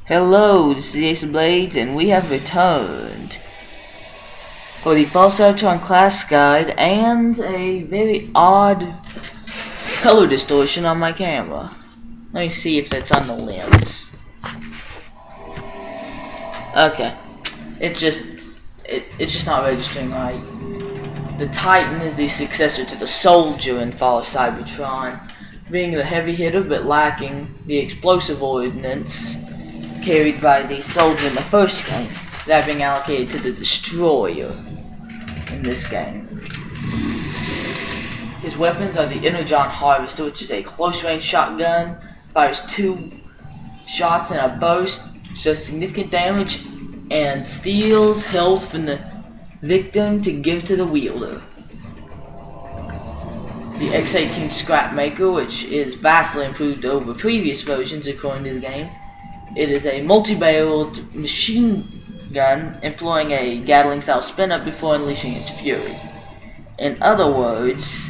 Hello, this is Ace of Blades, and we have returned for the False Electron class guide and a very odd color distortion on my camera. Let me see if that's on the lens. Okay, it's just not registering right. The Titan is the successor to the Soldier in Fall of Cybertron, being the heavy hitter but lacking the explosive ordnance carried by the Soldier in the first game, that being allocated to the Destroyer in this game. His weapons are the Energon Harvester, which is a close-range shotgun, fires 2 shots in a burst, does significant damage, and steals health from the victim to give to the wielder. The X-18 Scrapmaker, which is vastly improved over previous versions according to the game. It is a multi-barreled machine gun employing a Gatling-style spin-up before unleashing its fury. In other words,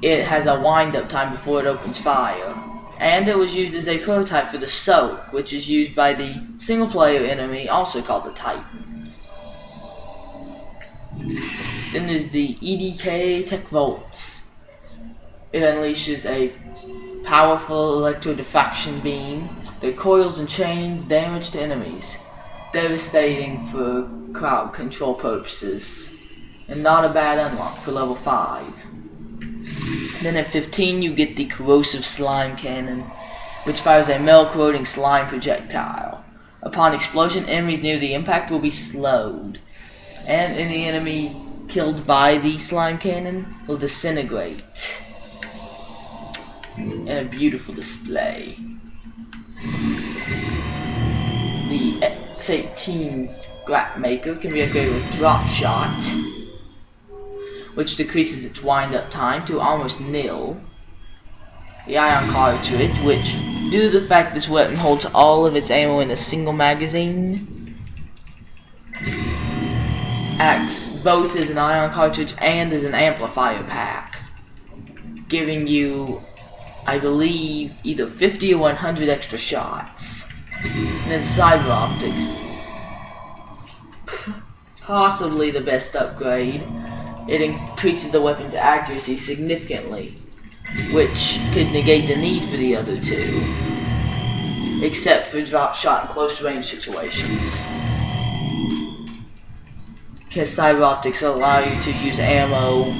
it has a wind-up time before it opens fire. And it was used as a prototype for the Soak, which is used by the single-player enemy, also called the Titan. Then there's the EDK Tech Volts. It unleashes a powerful electro-diffraction beam that coils and chains damage to enemies, devastating for crowd control purposes, and not a bad unlock for level 5. Then at 15 you get the Corrosive Slime Cannon, which fires a metal-corroding slime projectile. Upon explosion, enemies near the impact will be slowed, and any enemy killed by the slime cannon will disintegrate in a beautiful display. The X-18 Scrapmaker can be upgraded with Drop Shot, which decreases its wind-up time to almost nil. The Ion Cartridge, which, due to the fact this weapon holds all of its ammo in a single magazine, acts both as an Ion Cartridge and as an amplifier pack, giving you, I believe, either 50 or 100 extra shots. And then Cyber Optics, possibly the best upgrade. It increases the weapon's accuracy significantly, which could negate the need for the other two, except for drop shot and close range situations, because Cyber Optics allow you to use ammo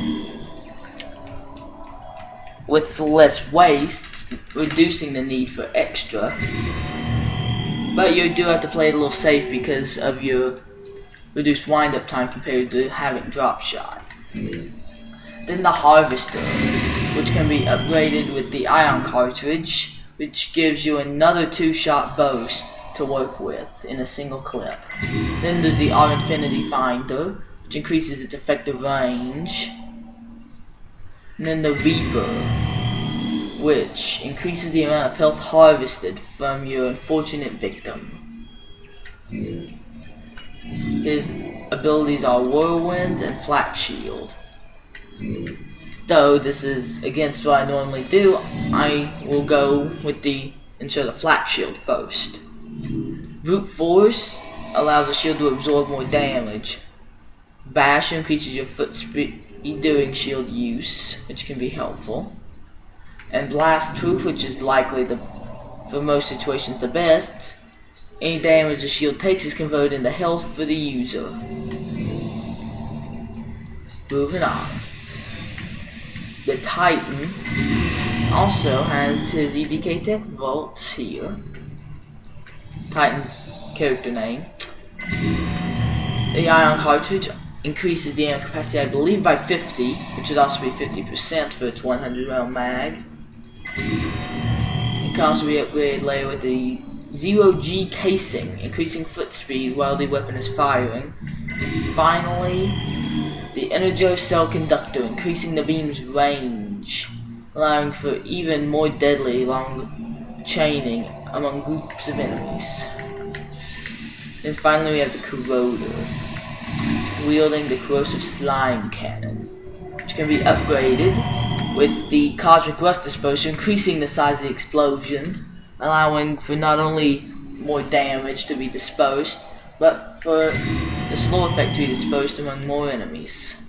with less waste, reducing the need for extra. But you do have to play it a little safe because of your reduced wind-up time compared to having drop shot. Then the Harvester, which can be upgraded with the Ion Cartridge, which gives you another 2-shot burst to work with in a single clip. Then there's the R-Infinity Finder, which increases its effective range. And then the Reaper, which increases the amount of health harvested from your unfortunate victim. His abilities are Whirlwind and Flak Shield. Though this is against what I normally do, I will go with the Flak Shield first. Brute Force allows the shield to absorb more damage. Bash increases your foot speed during shield use, which can be helpful. And Blast Proof, which is likely for most situations the best. Any damage the shield takes is converted into health for the user. Moving on. The Titan also has his EDK Tech Volts here. Titan's character name. The Ion Cartridge increases the ammo capacity, I believe, by 50, which would also be 50% for its 100 round mag. It can also be upgraded later with the 0G casing, increasing foot speed while the weapon is firing. Finally, the Energo Cell Conductor, increasing the beam's range, allowing for even more deadly long chaining among groups of enemies. And finally we have the Corroder, wielding the Corrosive Slime Cannon, which can be upgraded with the Cosmic Rust Disperser, increasing the size of the explosion, allowing for not only more damage to be dispersed, but for the slow effect to be dispersed among more enemies.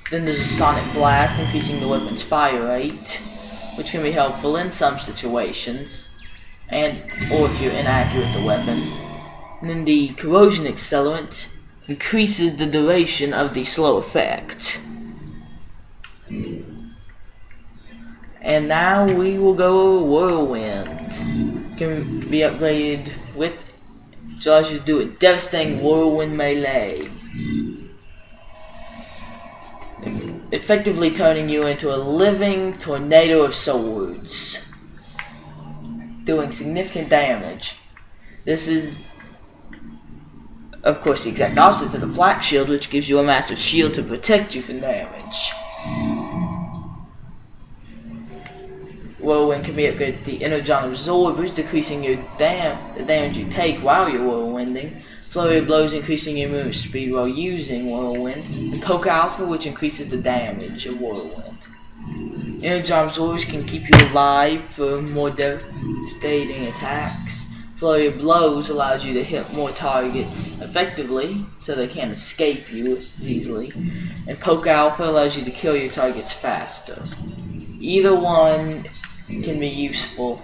Then there's a Sonic Blast, increasing the weapon's fire rate, which can be helpful in some situations, or if you're inaccurate with the weapon. And then the Corrosion Accelerant increases the duration of the slow effect. And now we will go Whirlwind. Can be upgraded with, which allows you to do a devastating Whirlwind melee, effectively turning you into a living tornado of swords, doing significant damage. This is, of course, the exact opposite to the Flak Shield, which gives you a massive shield to protect you from damage. Whirlwind can be upgraded to the Energon Absorbers, decreasing the damage you take while you're whirlwinding. Flurry of Blows, increasing your movement speed while using Whirlwind. And Poke Alpha, which increases the damage of Whirlwind. Energon Absorbers can keep you alive for more devastating attacks. Flurry of Blows allows you to hit more targets effectively, so they can't escape you as easily. And Poke Alpha allows you to kill your targets faster. Either one can be useful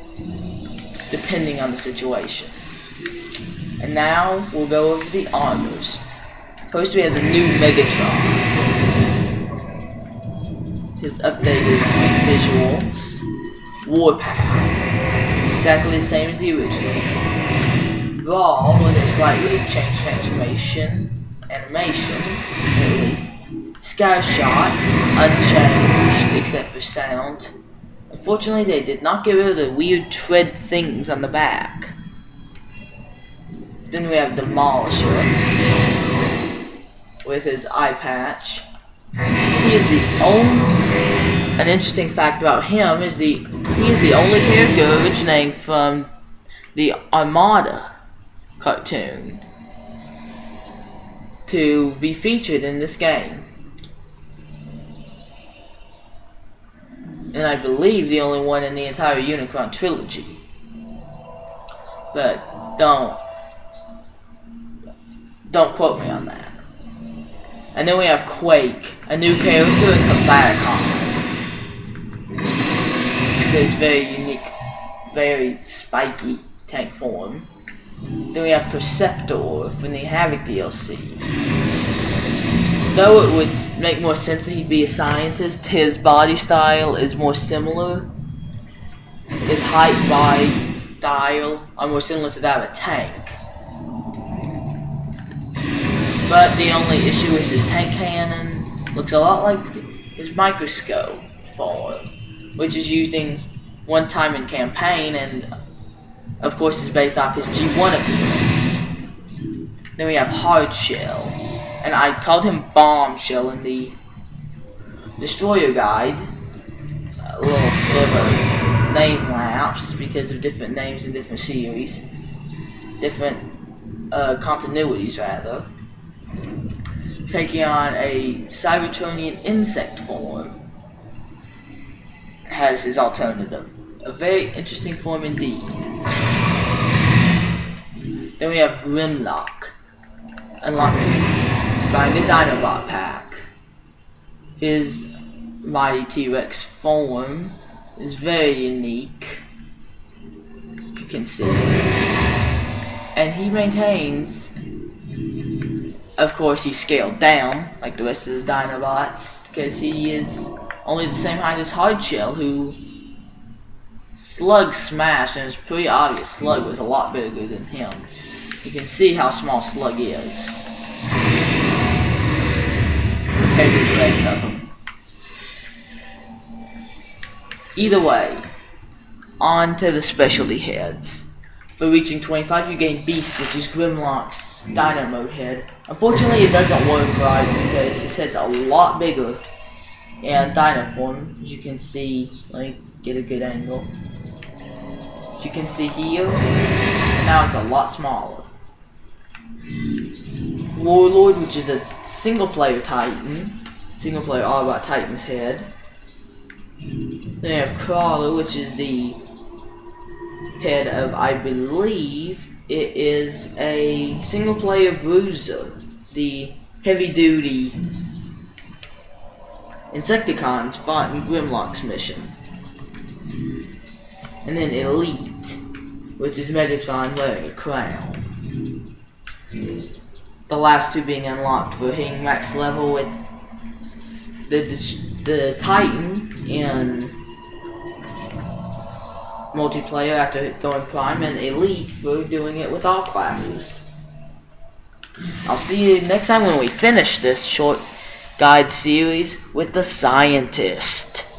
depending on the situation. And now we'll go over the armors. First we have the new Megatron. His updated visuals. Warpath, exactly the same as the original. Brawl with a slightly changed transformation, animation, at least. Sky Shots, unchanged except for sound. Unfortunately, they did not get rid of the weird tread things on the back. Then we have Demolisher with his eye patch. He is the only. An interesting fact about him is he is the only character originating from the Armada cartoon to be featured in this game. And I believe the only one in the entire Unicron trilogy. But don't quote me on that. And then we have Quake, a new character in Combaticon. His very unique, very spiky tank form. Then we have Perceptor from the Havoc DLC. Though it would make more sense that he'd be a scientist, his body style is more similar. His height, body style are more similar to that of a tank. But the only issue is his tank cannon looks a lot like his microscope form, which is used in one time in campaign and of course is based off his G1 appearance. Then we have Hardshell, and I called him Bombshell in the Destroyer Guide. A little bit of a name lapse because of different names in different series, different continuities rather. Taking on a Cybertronian insect form has his alternative. A very interesting form indeed. Then we have Grimlock, unlocking by the Dinobot pack. His mighty T-Rex form is very unique, you can see. And he maintains, of course he's scaled down like the rest of the Dinobots, because he is only the same height as Hardshell, who Slug smashed, and it's pretty obvious Slug was a lot bigger than him. You can see how small Slug is compared to the rest of them. Either way, on to the specialty heads. For reaching 25, you gain Beast, which is Grimlock's Dino Mode head. Unfortunately, it doesn't work right because his head's a lot bigger in Dino form, as you can see. Let me get a good angle. As you can see here, and now it's a lot smaller. Warlord, which is the single-player Titan, single-player Autobot Titan's head. Then you have Crawler, which is the head of, I believe, it is a single player bruiser, the heavy duty Insecticons fought in Grimlock's mission. And then Elite, which is Megatron wearing a crown. The last two being unlocked for hitting max level with the Titan in multiplayer after going Prime, and Elite for doing it with all classes. I'll see you next time when we finish this short guide series with the Scientist.